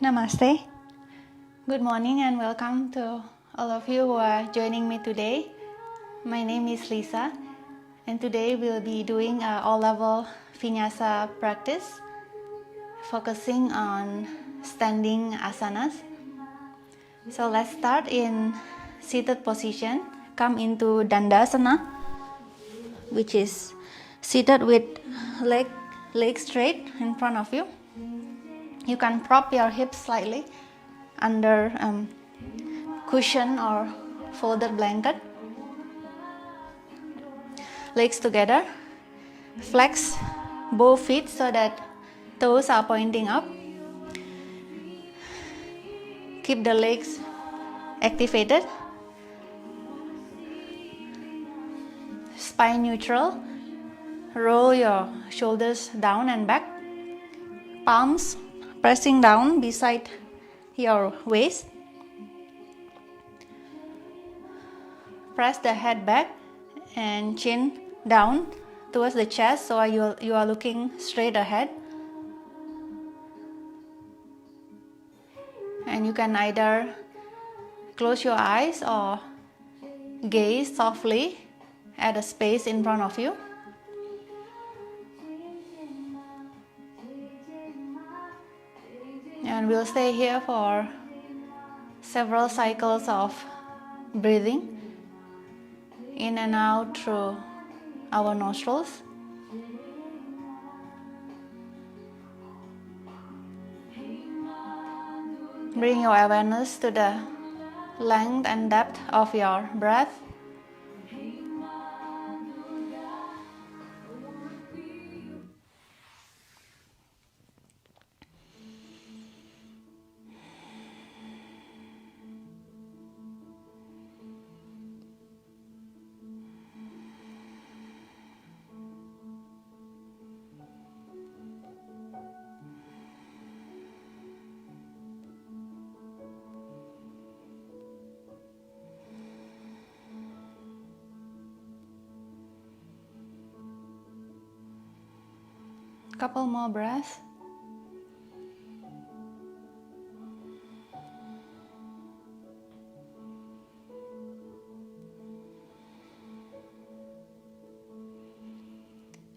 Namaste. Good morning and welcome to all of you who are joining me today. My name is Lisa, and today we'll be doing a all-level vinyasa practice, focusing on standing asanas. So let's start in seated position. Come into Dandasana, which is seated with leg straight in front of you. You can prop your hips slightly under cushion or folded blanket. Legs together. Flex both feet so that toes are pointing up. Keep the legs activated. Spine neutral. Roll your shoulders down and back. Palms pressing down beside your waist. Press the head back and chin down towards the chest so you are looking straight ahead. And you can either close your eyes or gaze softly at a space in front of you. And we'll stay here for several cycles of breathing in and out through our nostrils. Bring your awareness to the length and depth of your breath. Couple more breaths.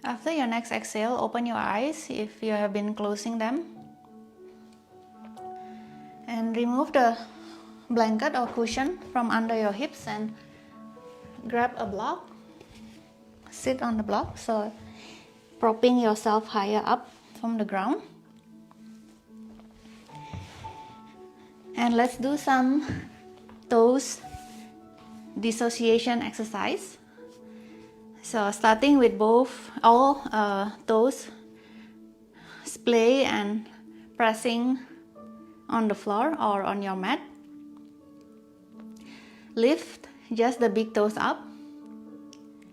After your next exhale, open your eyes if you have been closing them. And remove the blanket or cushion from under your hips and grab a block. Sit on the block, so propping yourself higher up from the ground. And let's do some toes dissociation exercise. So starting with all toes splay and pressing on the floor or on your mat. Lift just the big toes up.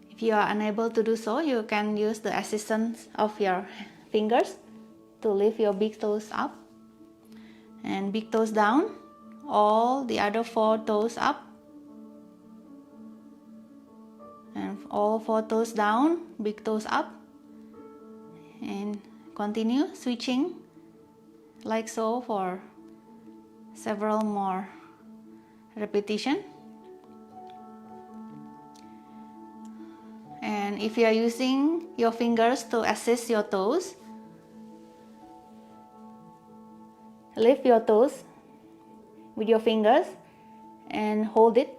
If you are unable to do so, you can use the assistance of your fingers to lift your big toes up. And big toes down, all the other 4 toes up. And all 4 toes down, big toes up. And continue switching like so for several more repetitions. And if you are using your fingers to assist your toes, lift your toes with your fingers and hold it.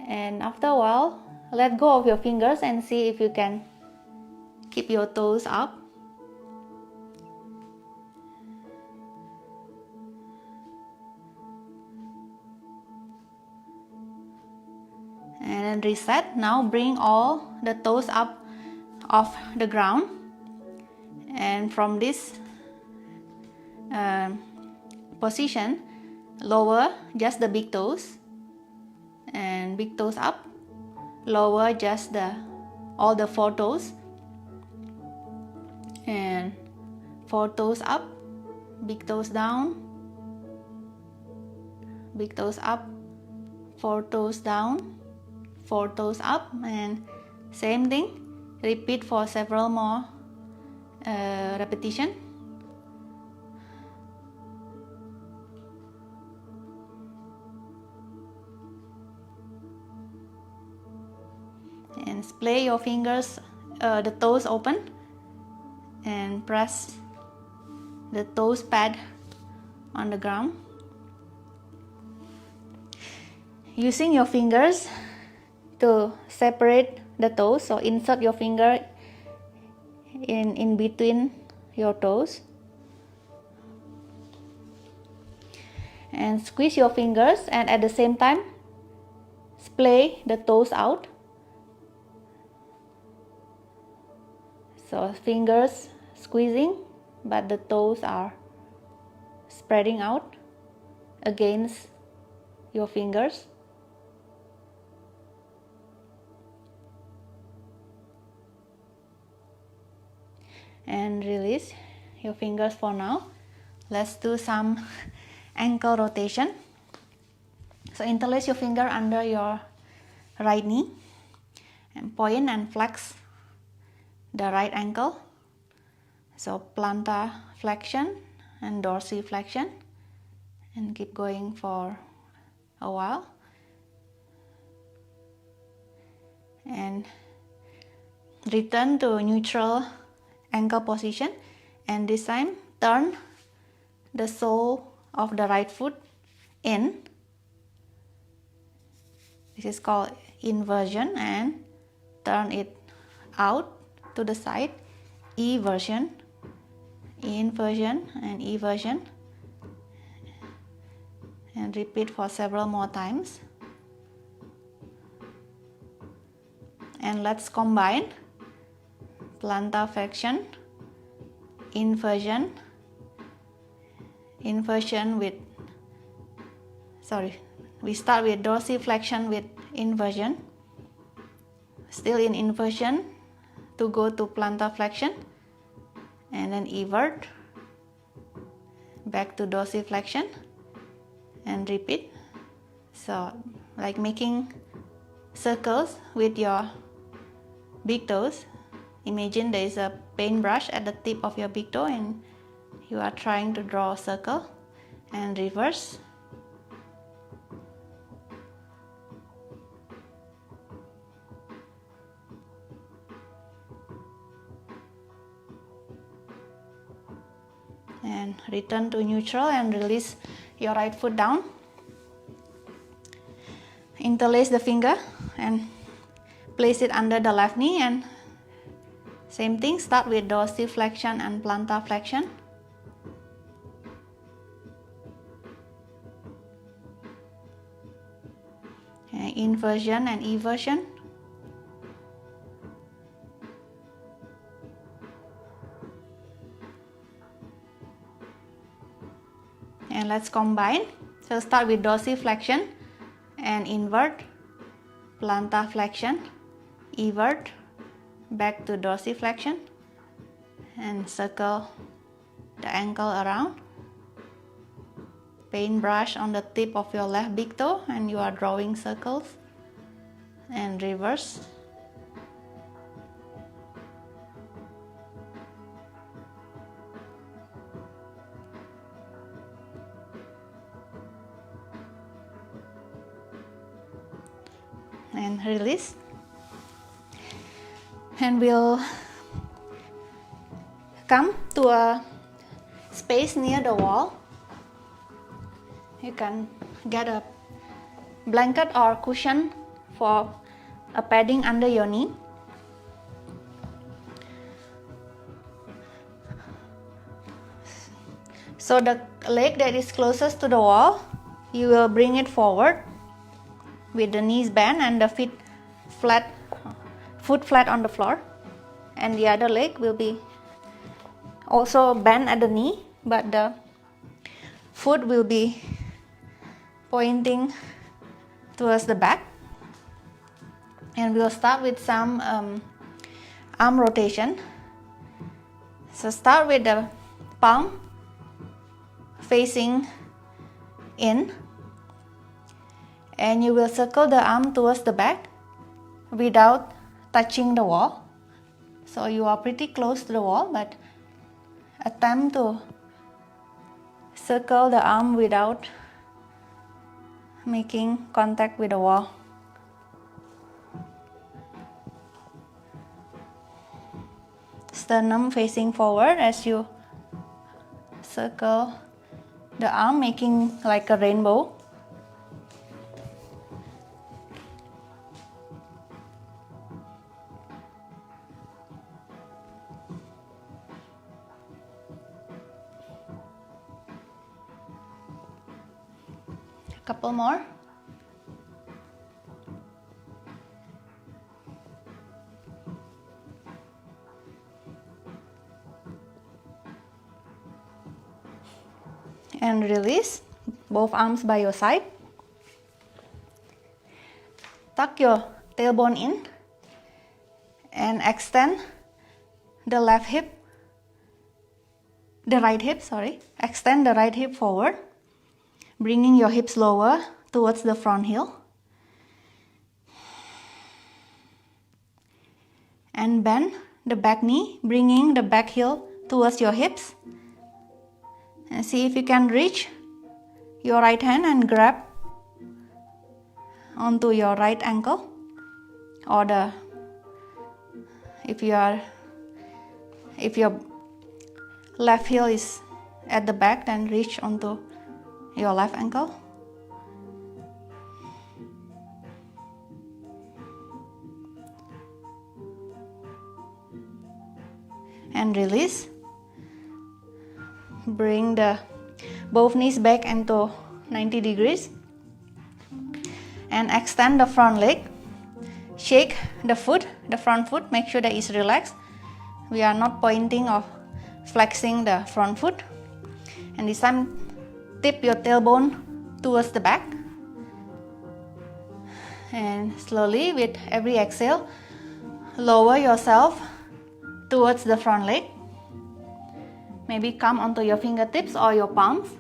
And after a while, let go of your fingers and see if you can keep your toes up. And reset. Now bring all the toes up off the ground. And from this position, lower just the big toes. And big toes up. Lower just all the 4 toes. And 4 toes up. Big toes down. Big toes up. 4 toes down. 4 toes up, and same thing, repeat for several more repetition. and splay your fingers, the toes open, and press the toes pad on the ground. Using your fingers to separate the toes, so insert your finger in between your toes and squeeze your fingers, and at the same time splay the toes out. So fingers squeezing, but the toes are spreading out against your fingers. And release your fingers for now. Let's do some ankle rotation. So interlace your finger under your right knee and point and flex the right ankle. So plantar flexion and dorsiflexion, and keep going for a while. And return to neutral ankle position, and this time turn the sole of the right foot in. This is called inversion, and turn it out to the side, eversion, inversion and eversion, and repeat for several more times. And let's combine plantar flexion, inversion with, we start with dorsiflexion with inversion, still in inversion to go to plantar flexion, and then evert back to dorsiflexion and repeat. So like making circles with your big toes. Imagine there is a paintbrush at the tip of your big toe and you are trying to draw a circle, and reverse. And return to neutral and release your right foot down. Interlace the finger and place it under the left knee, and same thing, start with dorsiflexion and plantar flexion. And inversion and eversion. And let's combine. So start with dorsiflexion and invert, plantar flexion, evert, back to dorsiflexion, and circle the ankle around. Paintbrush on the tip of your left big toe and you are drawing circles, and reverse. And release. And we'll come to a space near the wall. You can get a blanket or cushion for a padding under your knee. So the leg that is closest to the wall, you will bring it forward with the knees bent and the foot flat on the floor, and the other leg will be also bent at the knee, but the foot will be pointing towards the back. And we'll start with some arm rotation. So start with the palm facing in, and you will circle the arm towards the back without touching the wall. So you are pretty close to the wall, but attempt to circle the arm without making contact with the wall. sternum facing forward as you circle the arm, making like a rainbow. A couple more. And release both arms by your side. Tuck your tailbone in and extend the right hip, extend the right hip forward, bringing your hips lower towards the front heel. And bend the back knee, bringing the back heel towards your hips. And see if you can reach your right hand and grab onto your right ankle, or if your left heel is at the back, then reach onto your left ankle. And release. Bring both knees back into 90 degrees and extend the front leg. Shake the front foot, make sure that it's relaxed. We are not pointing or flexing the front foot. And this time, tip your tailbone towards the back. And slowly, with every exhale, lower yourself towards the front leg. Maybe come onto your fingertips or your palms.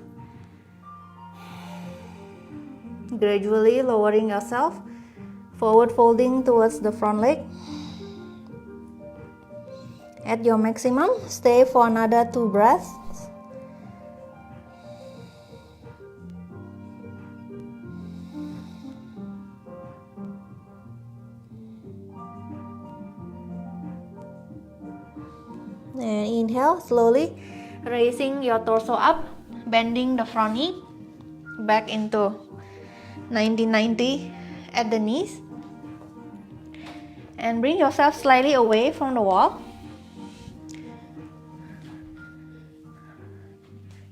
Gradually lowering yourself, forward folding towards the front leg. At your maximum, stay for another 2 breaths. And inhale, slowly raising your torso up, bending the front knee back into 90 at the knees, and bring yourself slightly away from the wall.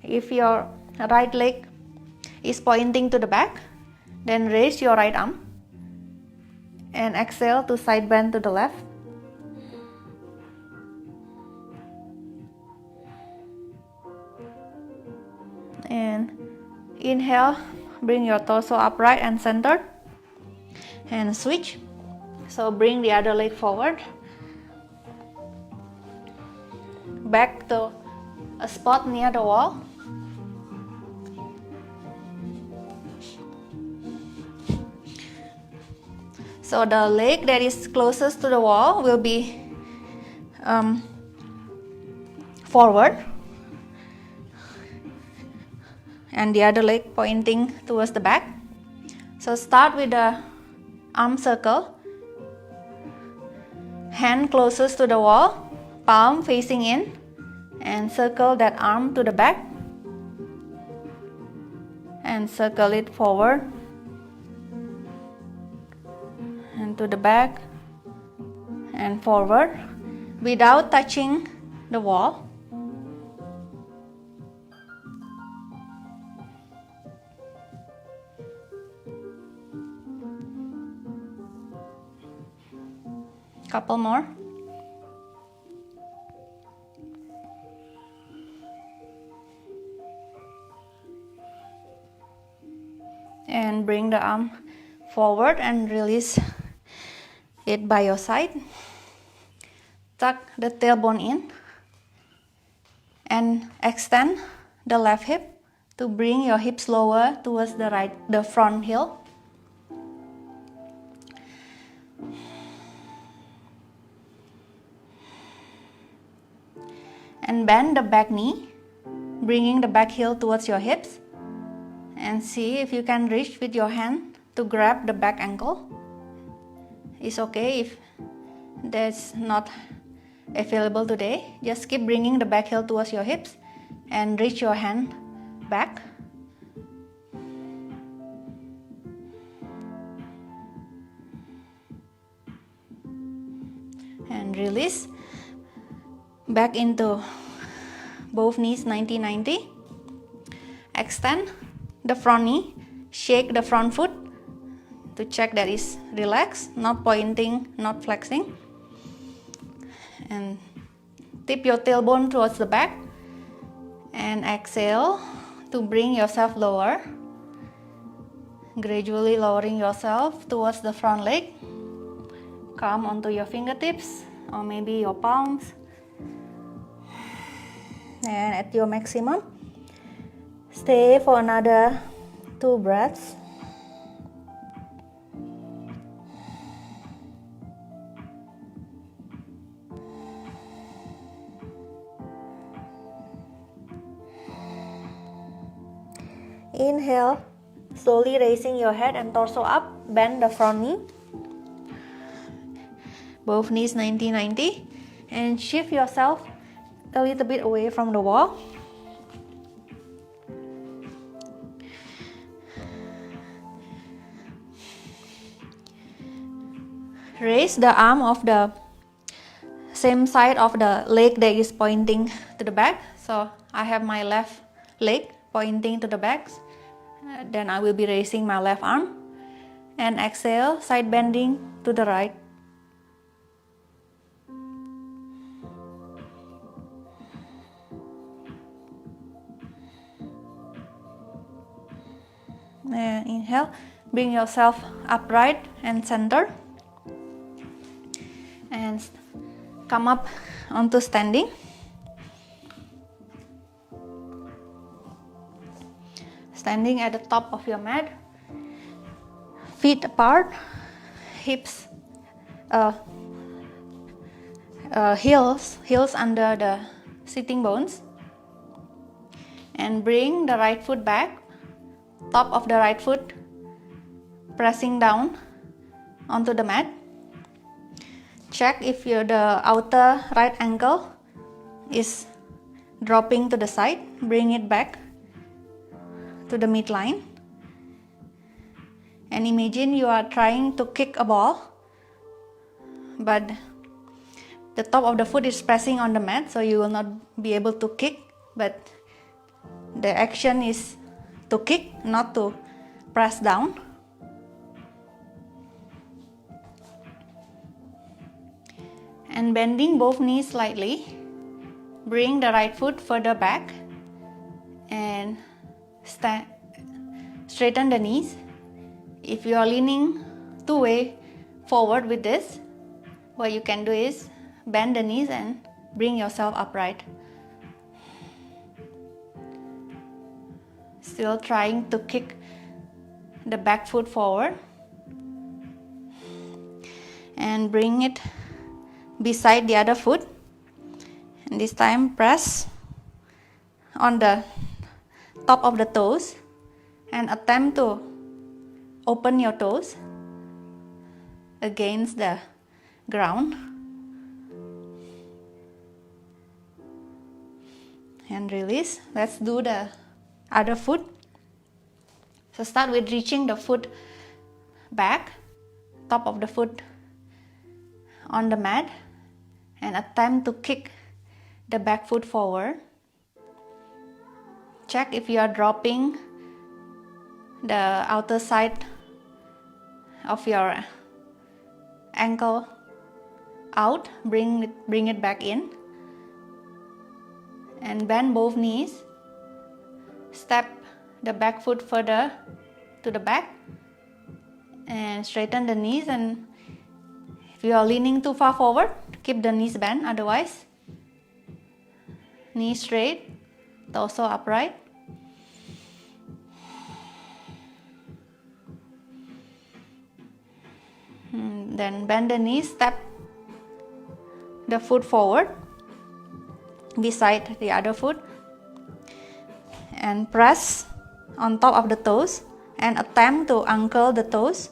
If your right leg is pointing to the back, then raise your right arm and exhale to side bend to the left. And inhale, bring your torso upright and centered, and switch. So bring the other leg forward, back to a spot near the wall. So the leg that is closest to the wall will be forward, and the other leg pointing towards the back. So start with the arm circle, hand closest to the wall, palm facing in, and circle that arm to the back and circle it forward and to the back and forward without touching the wall. Couple more. And bring the arm forward and release it by your side. Tuck the tailbone in and extend the left hip to bring your hips lower towards the front heel. And bend the back knee, bringing the back heel towards your hips, and see if you can reach with your hand to grab the back ankle. It's okay if there's not available today. Just keep bringing the back heel towards your hips and reach your hand back. And release. Back into both knees 90-90. Extend the front knee. Shake the front foot to check that it's relaxed, not pointing, not flexing. And tip your tailbone towards the back. And exhale to bring yourself lower. Gradually lowering yourself towards the front leg. Come onto your fingertips or maybe your palms. And at your maximum, stay for another 2 breaths. Inhale, slowly raising your head and torso up, bend the front knee. Both knees 90-90, and shift yourself a little bit away from the wall. Raise the arm of the same side of the leg that is pointing to the back. So I have my left leg pointing to the back. Then I will be raising my left arm. And exhale, side bending to the right. And inhale, bring yourself upright and center. And come up onto standing. Standing at the top of your mat. Feet apart, hips, heels under the sitting bones. And bring the right foot back. Top of the right foot pressing down onto the mat. Check if the outer right ankle is dropping to the side. Bring it back to the midline. And imagine you are trying to kick a ball, but the top of the foot is pressing on the mat, so you will not be able to kick, but the action is to kick, not to press down. And bending both knees slightly. Bring the right foot further back and straighten the knees. If you are leaning too way forward with this, what you can do is bend the knees and bring yourself upright. Still trying to kick the back foot forward. And bring it beside the other foot. And this time press on the top of the toes and attempt to open your toes against the ground. And release. Let's do the other foot. So start with reaching the foot back, top of the foot on the mat, and attempt to kick the back foot forward. Check if you are dropping the outer side of your ankle out. Bring it back in. And bend both knees. Step the back foot further to the back. And straighten the knees. And if you are leaning too far forward, keep the knees bent. Otherwise, knees straight, torso upright. Then bend the knees, step the foot forward beside the other foot. And press on top of the toes and attempt to ankle the toes.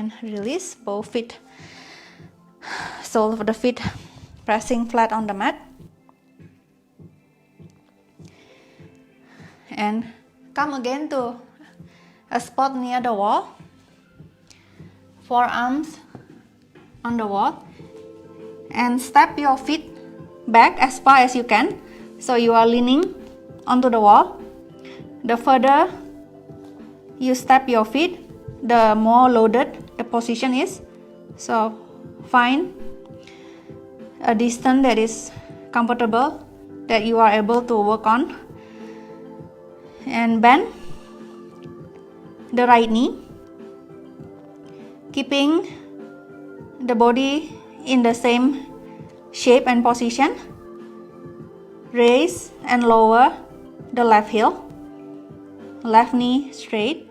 and release. Both feet, sole of the feet pressing flat on the mat. And come again to a spot near the wall. Forearms on the wall. And step your feet back as far as you can. So you are leaning onto the wall. The further you step your feet, the more loaded the position is. So find a distance that is comfortable, that you are able to work on. And bend the right knee, keeping the body in the same shape and position. Raise and lower the left heel, left knee straight.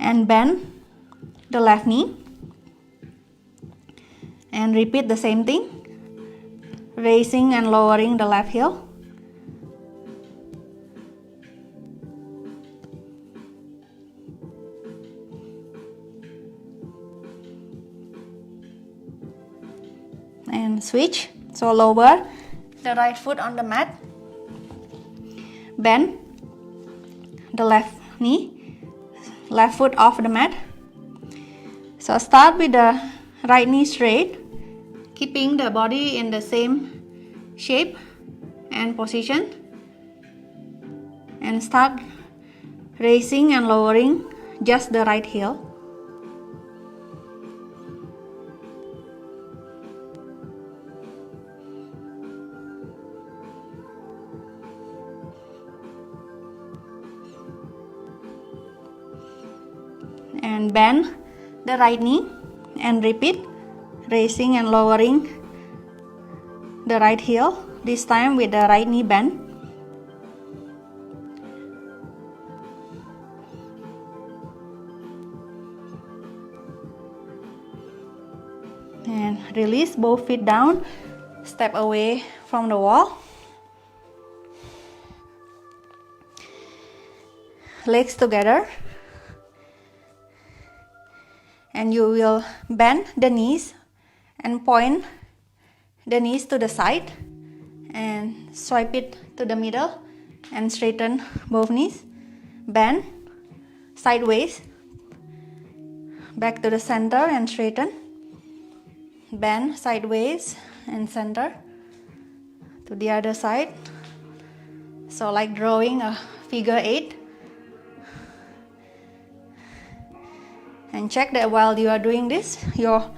And bend the left knee. And repeat the same thing, raising and lowering the left heel. And switch. So lower the right foot on the mat. Bend the left knee, left foot off the mat. So start with the right knee straight, keeping the body in the same shape and position. And start raising and lowering just the right heel. And bend the right knee and repeat, raising and lowering the right heel, this time with the right knee bend. And release both feet down, step away from the wall. Legs together. And you will bend the knees and point the knees to the side and swipe it to the middle and straighten both knees. Bend sideways, back to the center and straighten. Bend sideways and center to the other side. So like drawing a figure 8. And check that while you are doing this, your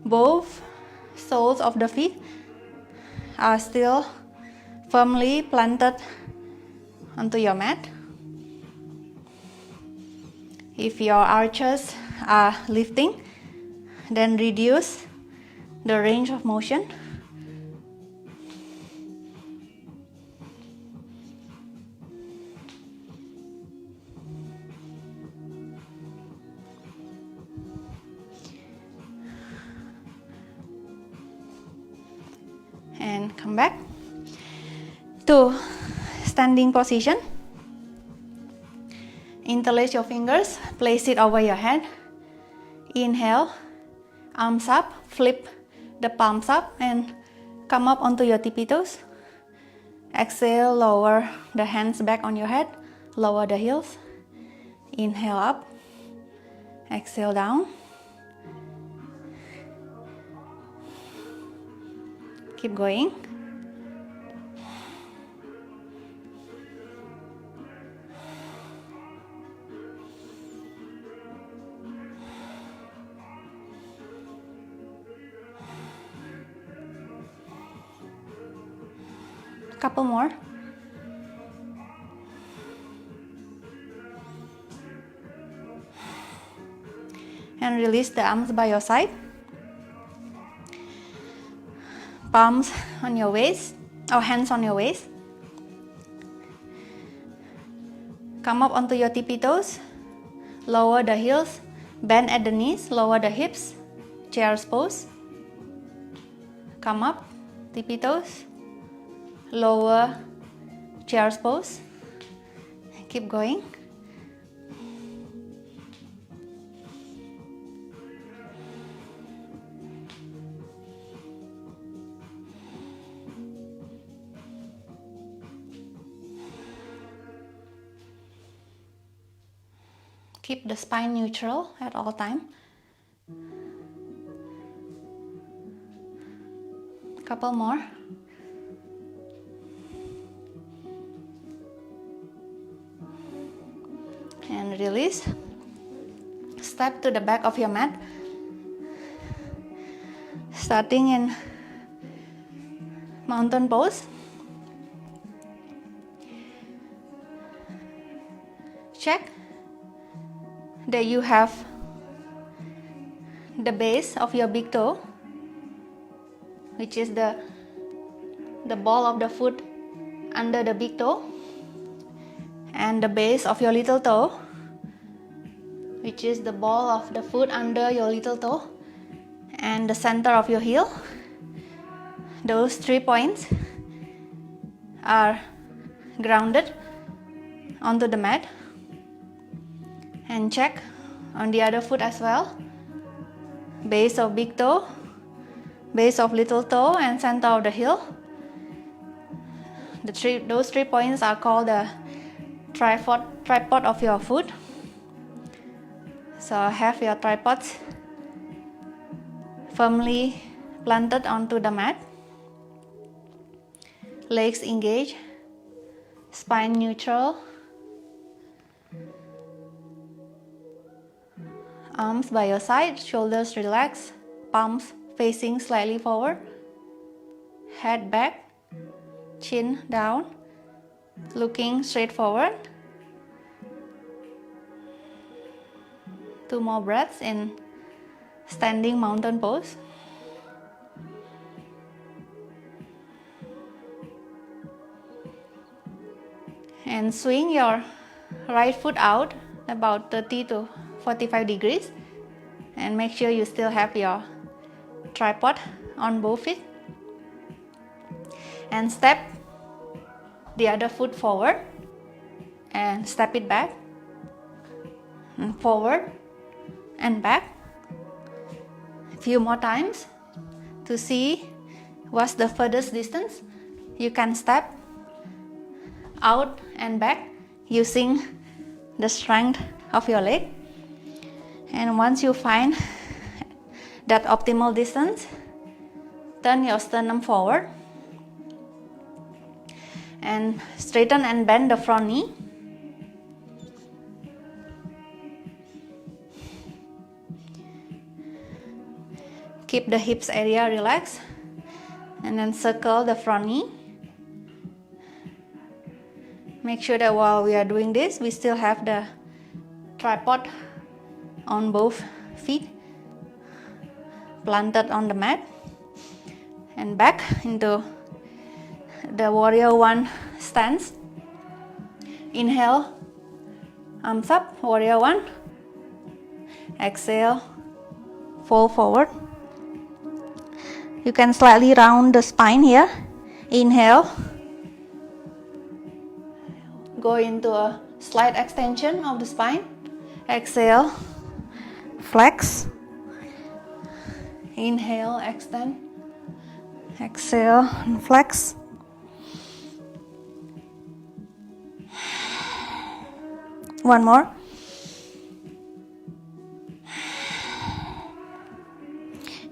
both soles of the feet are still firmly planted onto your mat. If your arches are lifting, then reduce the range of motion. And come back to standing position. Interlace your fingers, place it over your head. Inhale, arms up, flip the palms up and come up onto your tippy toes. Exhale, lower the hands back on your head, lower the heels. Inhale up, exhale down. Keep going. Couple more. And release the arms by your side. Palms on your waist, or hands on your waist. Come up onto your tippy toes. Lower the heels, bend at the knees, lower the hips. Child's pose. come up, tippy toes, lower chair pose, keep going. Keep the spine neutral at all time. Couple more. And release. Step to the back of your mat. Starting in mountain pose. Check that you have the base of your big toe, which is the ball of the foot under the big toe, and the base of your little toe, which is the ball of the foot under your little toe, and the center of your heel. Those 3 points are grounded onto the mat. And check on the other foot as well. Base of big toe, base of little toe, and center of the heel. Those 3 points are called the tripod of your foot. So have your tripods firmly planted onto the mat. Legs engaged, spine neutral. Arms by your side, shoulders relaxed, palms facing slightly forward, head back, chin down, looking straight forward. 2 more breaths in standing mountain pose. And swing your right foot out about 30 to 45 degrees, and make sure you still have your tripod on both feet. And step the other foot forward and step it back, and forward and back. A few more times to see what's the furthest distance you can step out and back using the strength of your leg. And once you find that optimal distance, turn your sternum forward and straighten and bend the front knee. Keep the hips area relaxed and then circle the front knee. Make sure that while we are doing this, we still have the tripod on both feet planted on the mat, and back into the warrior 1 stance. Inhale, arms up, warrior 1. Exhale, fold forward. You can slightly round the spine here. Inhale, go into a slight extension of the spine. Exhale, flex. Inhale, extend. Exhale and flex. One more.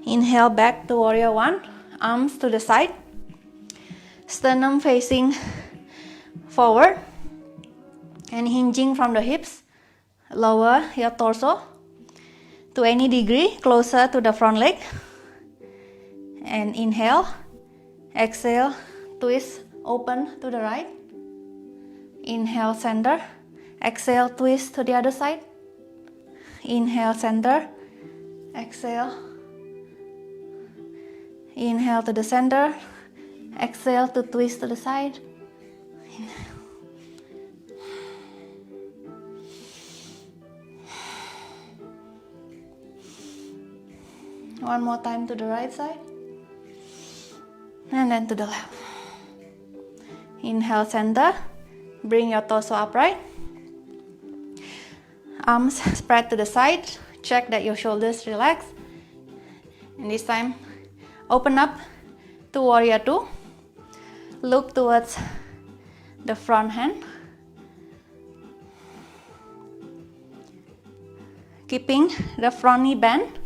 Inhale back to warrior 1, arms to the side, sternum facing forward and hinging from the hips. Lower your torso to any degree closer to the front leg. And inhale, exhale, twist, open to the right. Inhale, center. Exhale, twist to the other side. Inhale, center. Exhale. Inhale to the center. Exhale to twist to the side. Inhale. One more time to the right side. and then to the left. Inhale, center. Bring your torso upright. Arms spread to the side. Check that your shoulders relax. And this time, open up to warrior 2. Look towards the front hand. Keeping the front knee bent.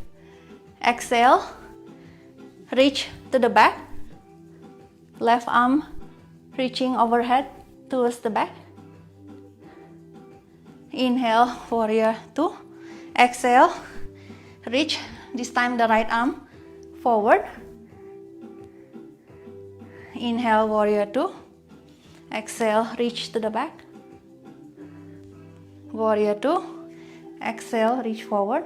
Exhale. Reach to the back. Left arm reaching overhead towards the back. Inhale, warrior 2. Exhale, reach, this time the right arm forward. Inhale, warrior 2. Exhale, reach to the back. Warrior 2. Exhale, reach forward.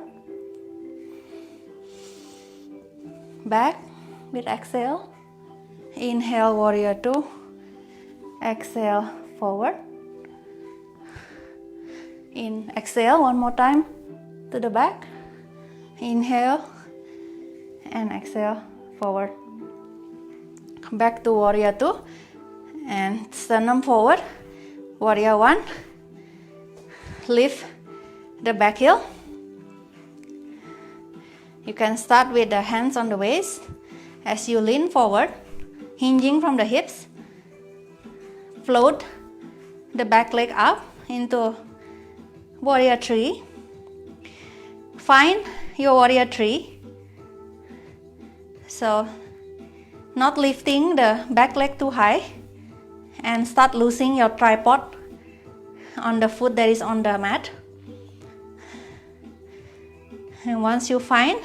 Back with exhale. Inhale, warrior 2. Exhale, forward. Exhale one more time to the back. Inhale and exhale, forward. Back to warrior 2 and sternum forward. Warrior 1. Lift the back heel. You can start with the hands on the waist as you lean forward, hinging from the hips. Float the back leg up into warrior 3. Find your warrior 3. So, not lifting the back leg too high, and start losing your tripod on the foot that is on the mat. And once you find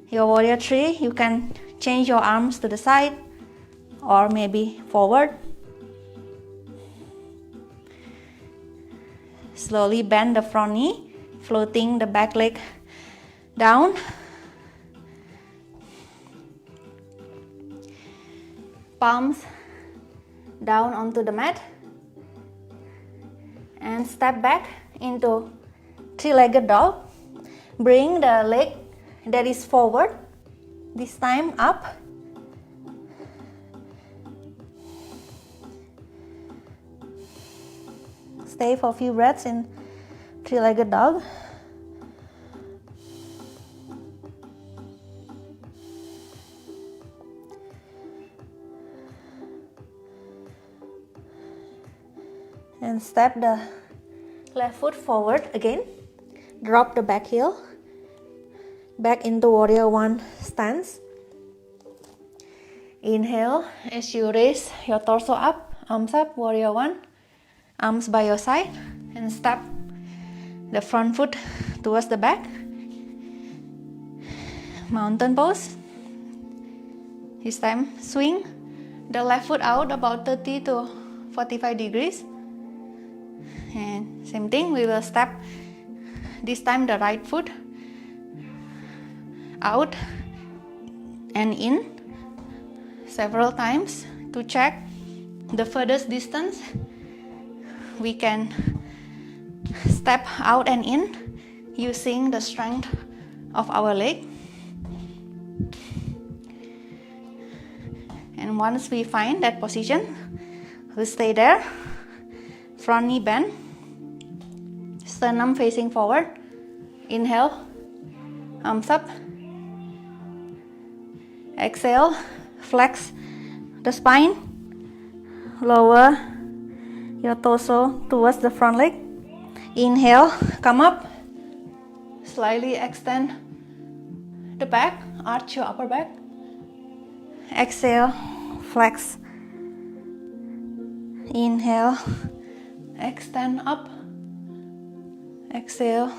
your warrior 3, you can change your arms to the side or maybe forward. Slowly bend the front knee, floating the back leg down. Palms down onto the mat. And step back into three-legged dog. Bring the leg that is forward, this time up. Stay for a few breaths in three-legged dog. And step the left foot forward again. Drop the back heel. Back into warrior 1 stance. Inhale as you raise your torso up, arms up, warrior 1. Arms by your side and step the front foot towards the back. Mountain pose. This time swing the left foot out about 30 to 45 degrees. And same thing, we will step this time the right foot out and in several times to check the furthest distance we can step out and in using the strength of our leg. And once we find that position, we stay there. Front knee bend, sternum facing forward. Inhale, arms up. Exhale, flex the spine. Lower your torso towards the front leg. Inhale, come up. Slightly extend the back, arch your upper back. Exhale, flex. Inhale, extend up. Exhale,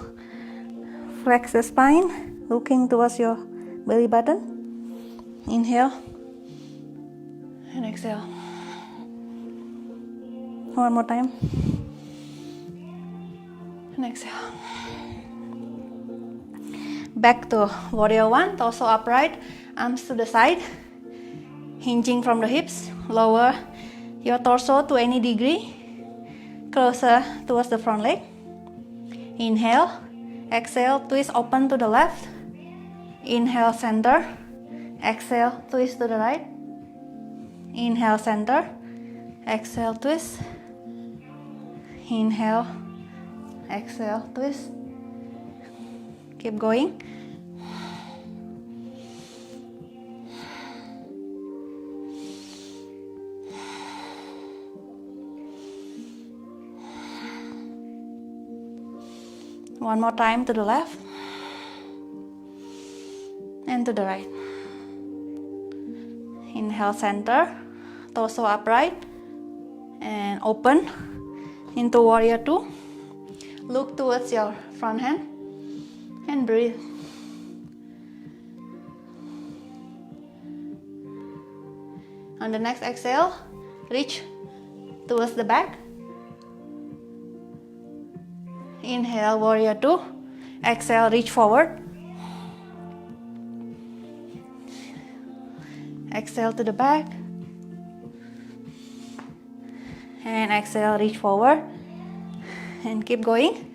flex the spine, looking towards your belly button. Inhale and exhale. One more time. And exhale. Back to warrior 1, torso upright, arms to the side, hinging from the hips. Lower your torso to any degree, closer towards the front leg. Inhale, exhale, twist open to the left. Inhale, center. Exhale, twist to the right. Inhale, center. Exhale, twist. Inhale, exhale, twist. Keep going. One more time to the left and to the right. Inhale, center, torso upright and open into warrior 2. Look towards your front hand and breathe. On the next exhale, reach towards the back. Inhale, warrior 2. Exhale, reach forward. Exhale to the back. And exhale, reach forward. And keep going.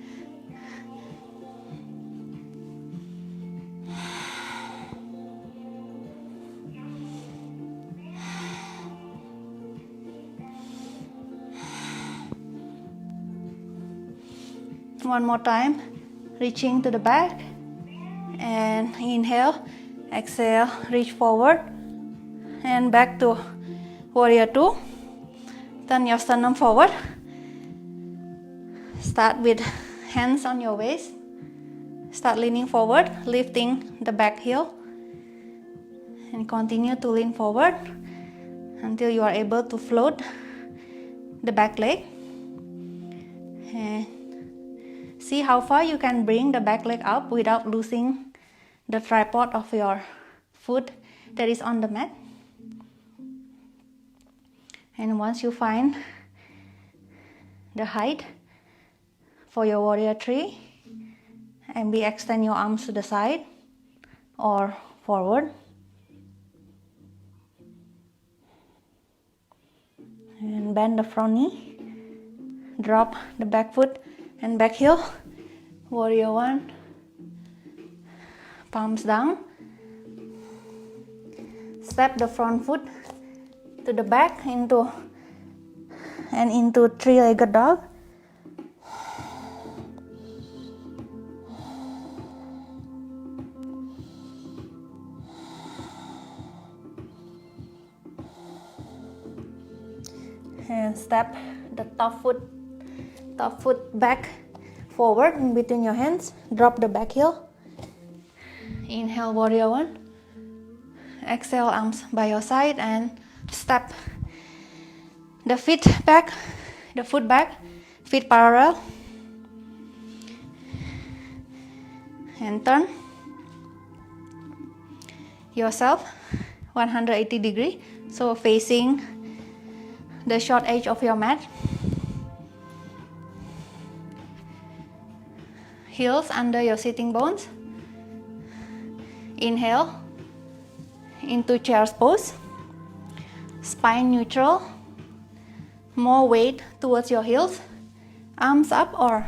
One more time, reaching to the back, and inhale, exhale, reach forward, and back to warrior 2. Turn your sternum forward. Start with hands on your waist. Start leaning forward, lifting the back heel, and continue to lean forward until you are able to float the back leg. And see how far you can bring the back leg up without losing the tripod of your foot that is on the mat. And once you find the height for your warrior 3, maybe extend your arms to the side or forward. And bend the front knee. Drop the back foot and back heel. Warrior 1. Palms down. Step the front foot to the back into three-legged dog. And step the top foot back forward in between your hands. Drop the back heel. Inhale, warrior 1. Exhale, arms by your side and step the foot back, feet parallel. And turn yourself 180 degrees, so facing the short edge of your mat. Heels under your sitting bones. Inhale into chair's pose. Spine neutral. More weight towards your heels. Arms up or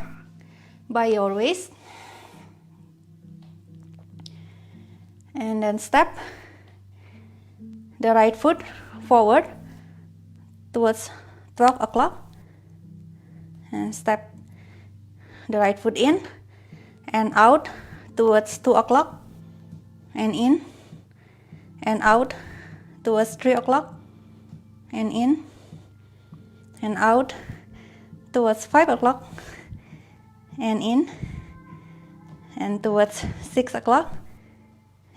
by your waist. And then step the right foot forward towards 12 o'clock. And step the right foot in and out towards 2 o'clock, and in and out towards 3 o'clock, and in and out towards 5 o'clock, and in and towards 6 o'clock,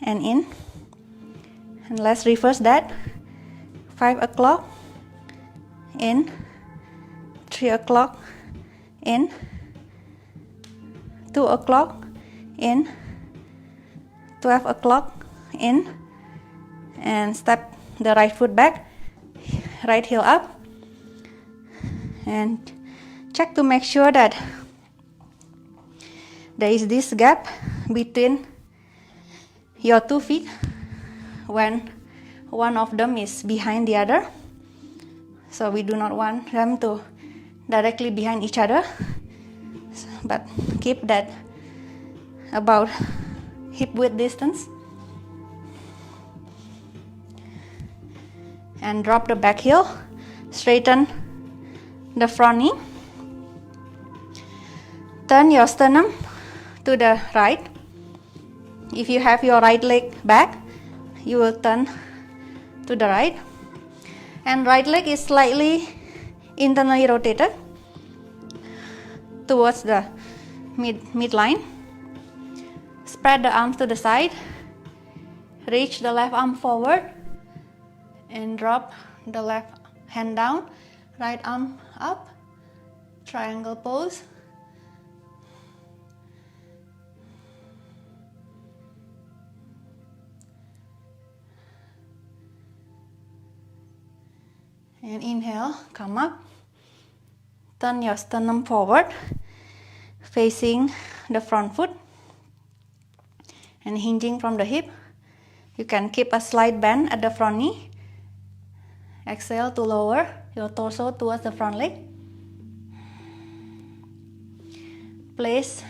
and in. And let's reverse that. 5 o'clock, in, 3 o'clock, in, 2 o'clock, in, 12 o'clock, in, and step the right foot back, right heel up, and check to make sure that there is this gap between your 2 feet when one of them is behind the other. So we do not want them to directly behind each other, but keep that about hip width distance. and drop the back heel. Straighten the front knee. Turn your sternum to the right. If you have your right leg back, you will turn to the right. And right leg is slightly internally rotated towards the midline. Spread the arms to the side. Reach the left arm forward and drop the left hand down. Right arm up. Triangle pose. And inhale, come up. Turn your sternum forward, facing the front foot and hinging from the hip. You can keep a slight bend at the front knee. Exhale to lower your torso towards the front leg. Place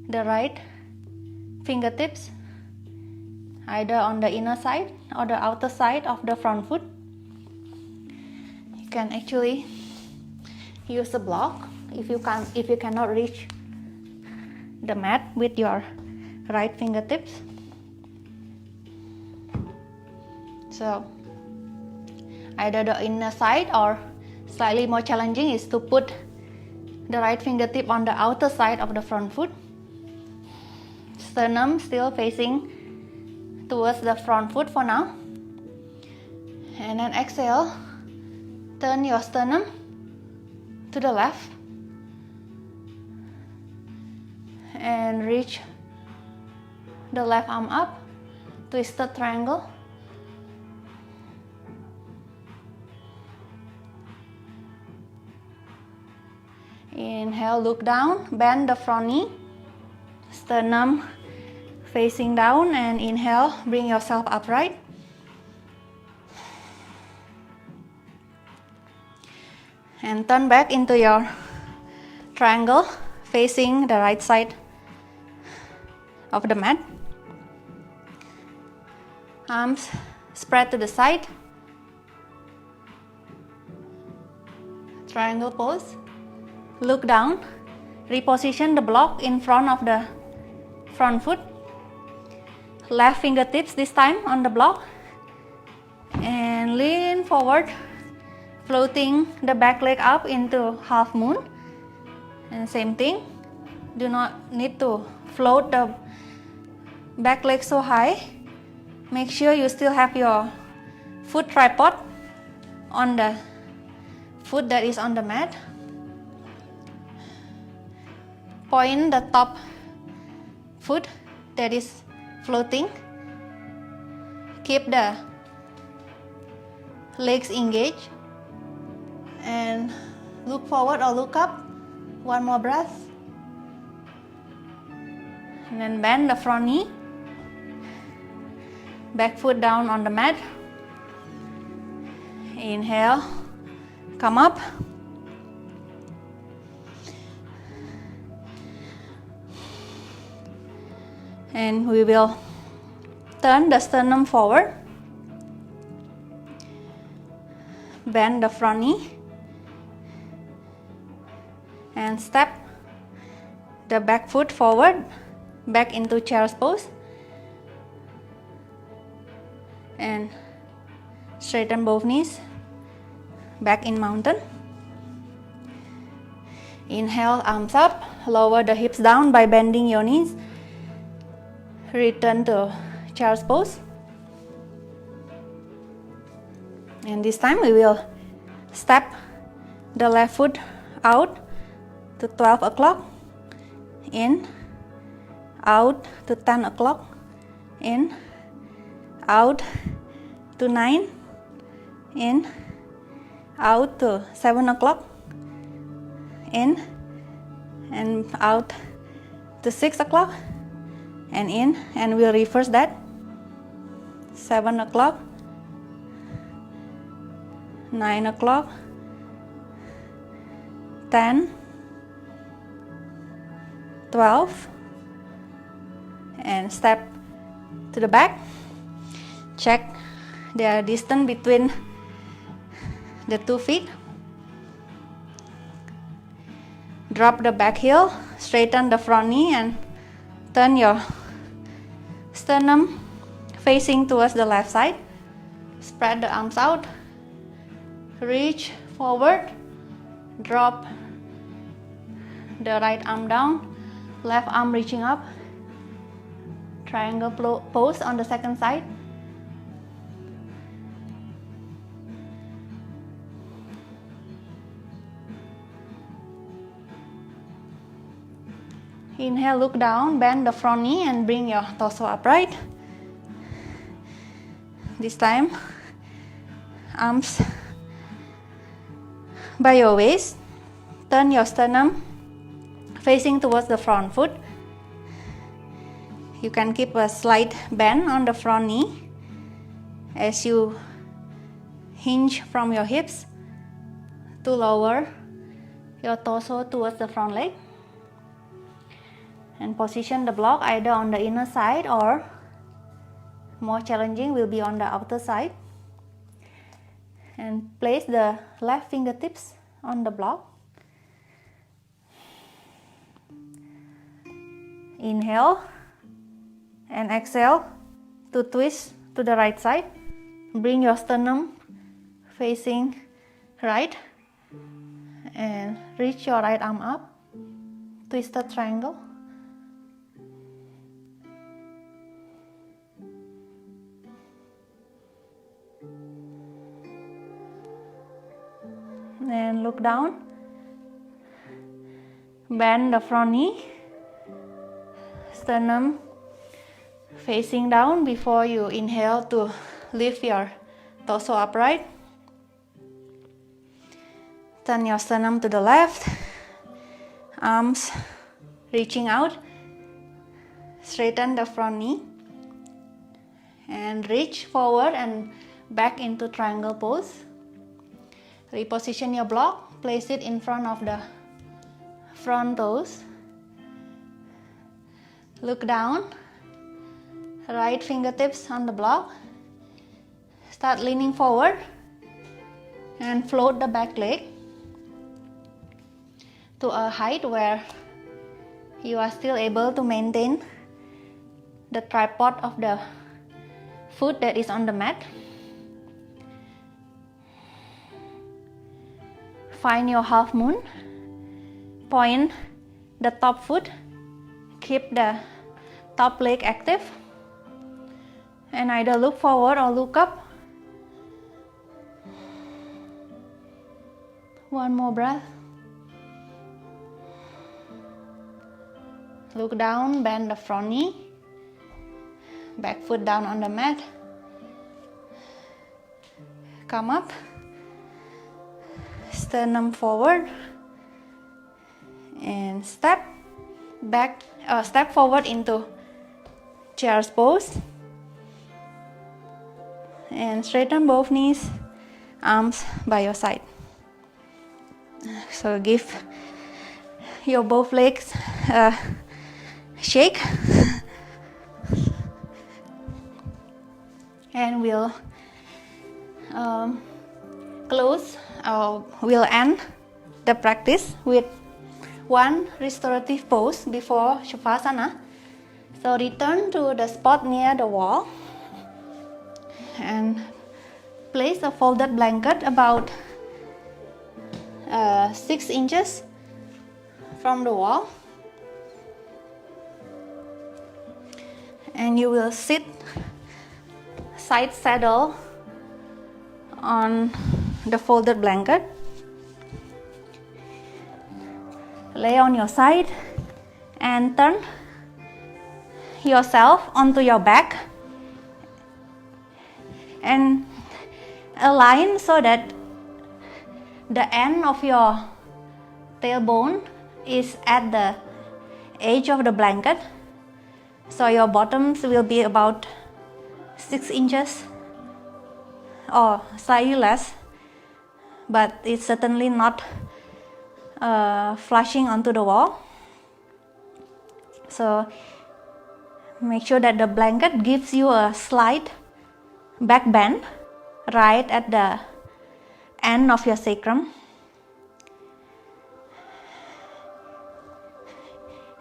the right fingertips either on the inner side or the outer side of the front foot. You can actually use a block if you cannot reach the mat with your right fingertips. So either the inner side, or slightly more challenging is to put the right fingertip on the outer side of the front foot. Sternum still facing towards the front foot for now. And then exhale, turn your sternum to the left and reach the left arm up, twisted triangle. Inhale, look down, bend the front knee, sternum facing down, and inhale, bring yourself upright. And turn back into your triangle facing the right side of the mat. Arms spread to the side. Triangle pose. Look down. Reposition the block in front of the front foot. Left fingertips this time on the block. And lean forward, floating the back leg up into half moon. And same thing, do not need to float the back leg so high. Make sure you still have your foot tripod on the foot that is on the mat. Point the top foot that is floating. Keep the legs engaged and look forward or look up. One more breath. And then bend the front knee. Back foot down on the mat. Inhale, come up. And we will turn the sternum forward. Bend the front knee. And step the back foot forward, back into child's pose. And straighten both knees, back in mountain. Inhale, arms up, lower the hips down by bending your knees. Return to child's pose. And this time we will step the left foot out to 12 o'clock, in, out to 10 o'clock, in, out to 9, in, out to 7 o'clock, in, and out to 6 o'clock, and in, and we'll reverse that. 7 o'clock, 9 o'clock, 10, 12, and step to the back. Check the distance between the 2 feet. Drop the back heel, straighten the front knee and turn your sternum facing towards the left side. Spread the arms out, reach forward, drop the right arm down, left arm reaching up, triangle pose on the second side. Inhale, look down, bend the front knee and bring your torso upright. This time, arms by your waist. Turn your sternum facing towards the front foot. You can keep a slight bend on the front knee as you hinge from your hips to lower your torso towards the front leg. And position the block either on the inner side or more challenging will be on the outer side. And place the left fingertips on the block. Inhale and exhale to twist to the right side. Bring your sternum facing right and reach your right arm up. Twisted triangle. And look down, bend the front knee, sternum facing down before you inhale to lift your torso upright. Turn your sternum to the left, arms reaching out, straighten the front knee and reach forward and back into triangle pose. Reposition your block, place it in front of the front toes. Look down, right fingertips on the block. Start leaning forward and float the back leg to a height where you are still able to maintain the tripod of the foot that is on the mat. Find your half moon, point the top foot, keep the top leg active, and either look forward or look up. One more breath. Look down, bend the front knee, back foot down on the mat. Come up. Sternum forward and step forward into chair's pose and straighten both knees, arms by your side. So give your both legs a shake and we'll we'll end the practice with one restorative pose before Shavasana. So return to the spot near the wall and place a folded blanket about 6 inches from the wall, and you will sit side saddle on the folded blanket. Lay on your side and turn yourself onto your back and align so that the end of your tailbone is at the edge of the blanket. So your bottoms will be about 6 inches or slightly less, but it's certainly not flushing onto the wall. So make sure that the blanket gives you a slight back bend right at the end of your sacrum.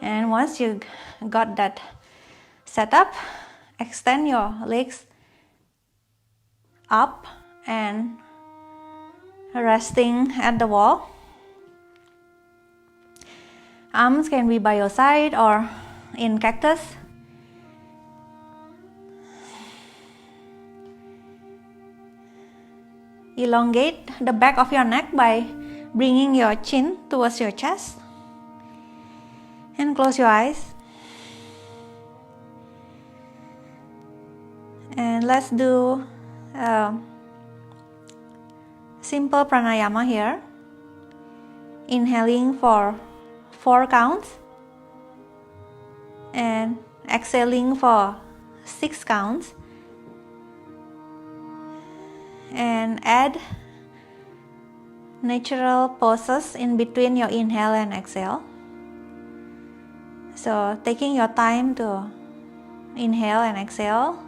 And once you got that set up, extend your legs up and resting at the wall. Arms can be by your side or in cactus. Elongate the back of your neck by bringing your chin towards your chest. And close your eyes. And let's do simple pranayama here. Inhaling for 4 counts and exhaling for 6 counts. And add natural pauses in between your inhale and exhale. So taking your time to inhale and exhale.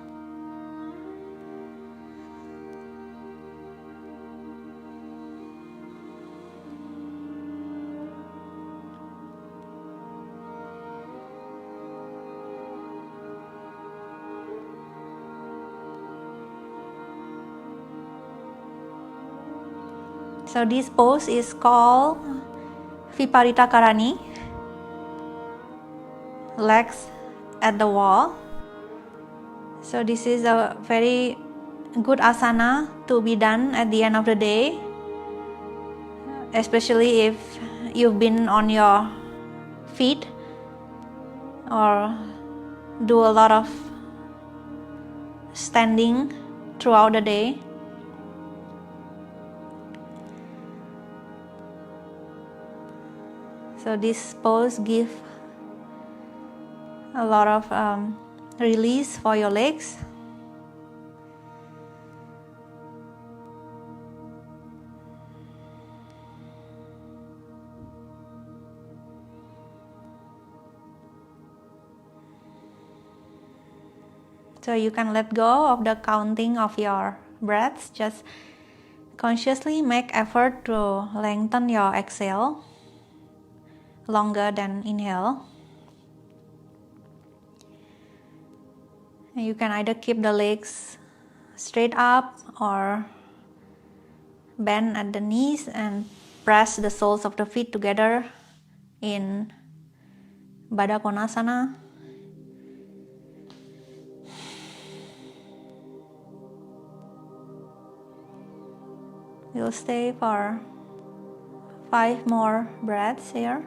So this pose is called Viparita Karani, legs at the wall. So this is a very good asana to be done at the end of the day, especially if you've been on your feet or do a lot of standing throughout the day. So this pose gives a lot of release for your legs. So you can let go of the counting of your breaths. Just consciously make effort to lengthen your exhale longer than inhale. And you can either keep the legs straight up or bend at the knees and press the soles of the feet together in Baddha Konasana. We'll stay for 5 more breaths here.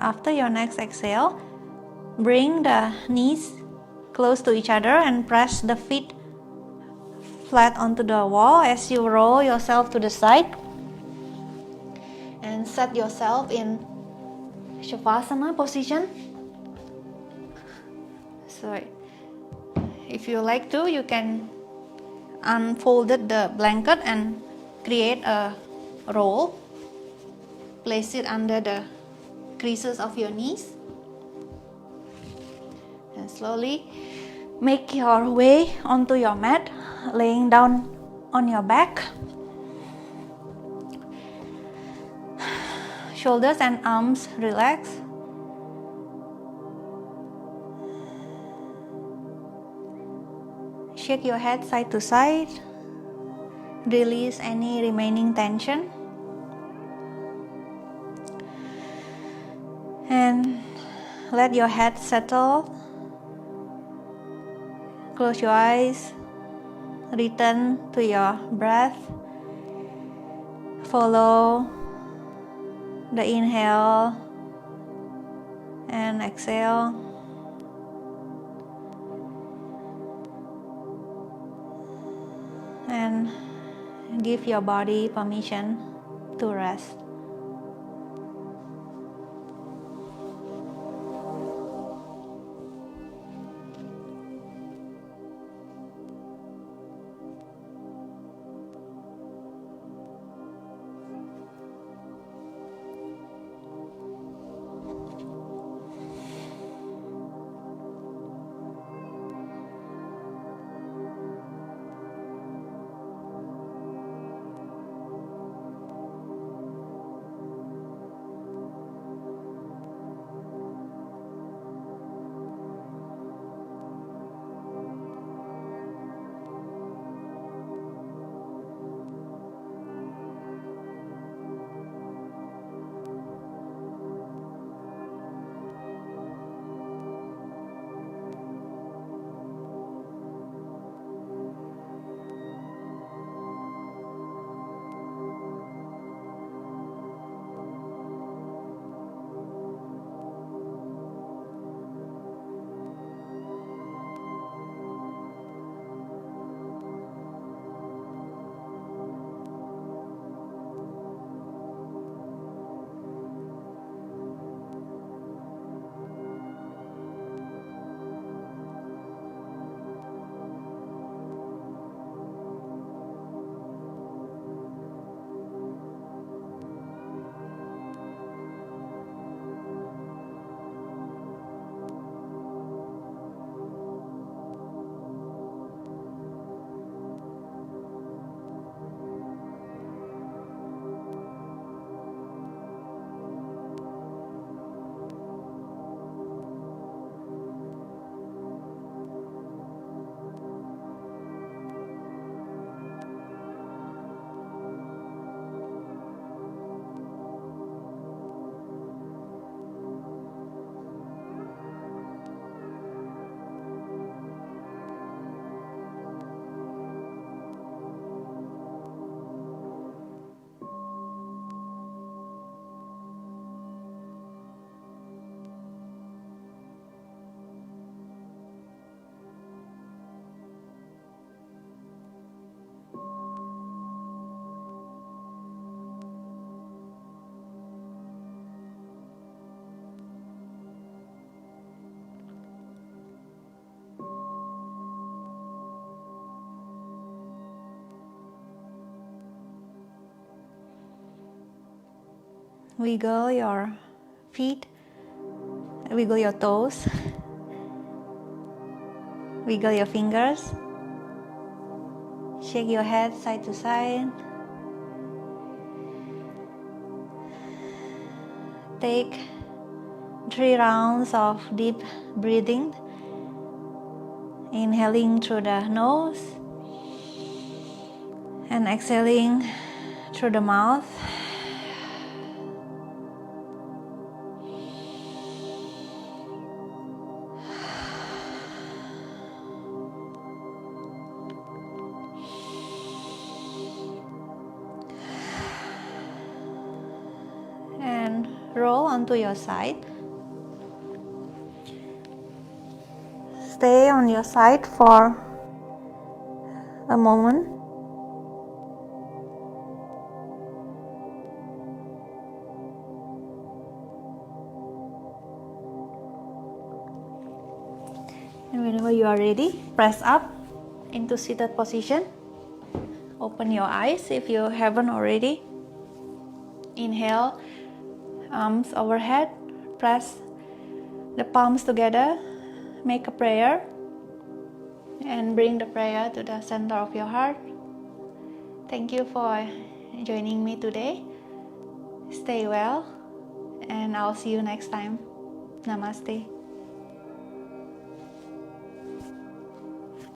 After your next exhale, bring the knees close to each other and press the feet flat onto the wall as you roll yourself to the side. And set yourself in Shavasana position. So if you like to, you can unfold the blanket and create a roll. Place it under the creases of your knees. And slowly make your way onto your mat, laying down on your back. Shoulders and arms relax. Shake your head side to side. Release any remaining tension. And let your head settle. Close your eyes. Return to your breath. Follow the inhale and exhale. and give your body permission to rest. Wiggle your feet, wiggle your toes, wiggle your fingers, shake your head side to side. Take 3 rounds of deep breathing, inhaling through the nose and exhaling through the mouth. And roll onto your side. Stay on your side for a moment. And whenever you are ready, press up into seated position. Open your eyes if you haven't already. Inhale, arms overhead, press the palms together, make a prayer, and bring the prayer to the center of your heart. Thank you for joining me today. Stay well, and I'll see you next time. Namaste.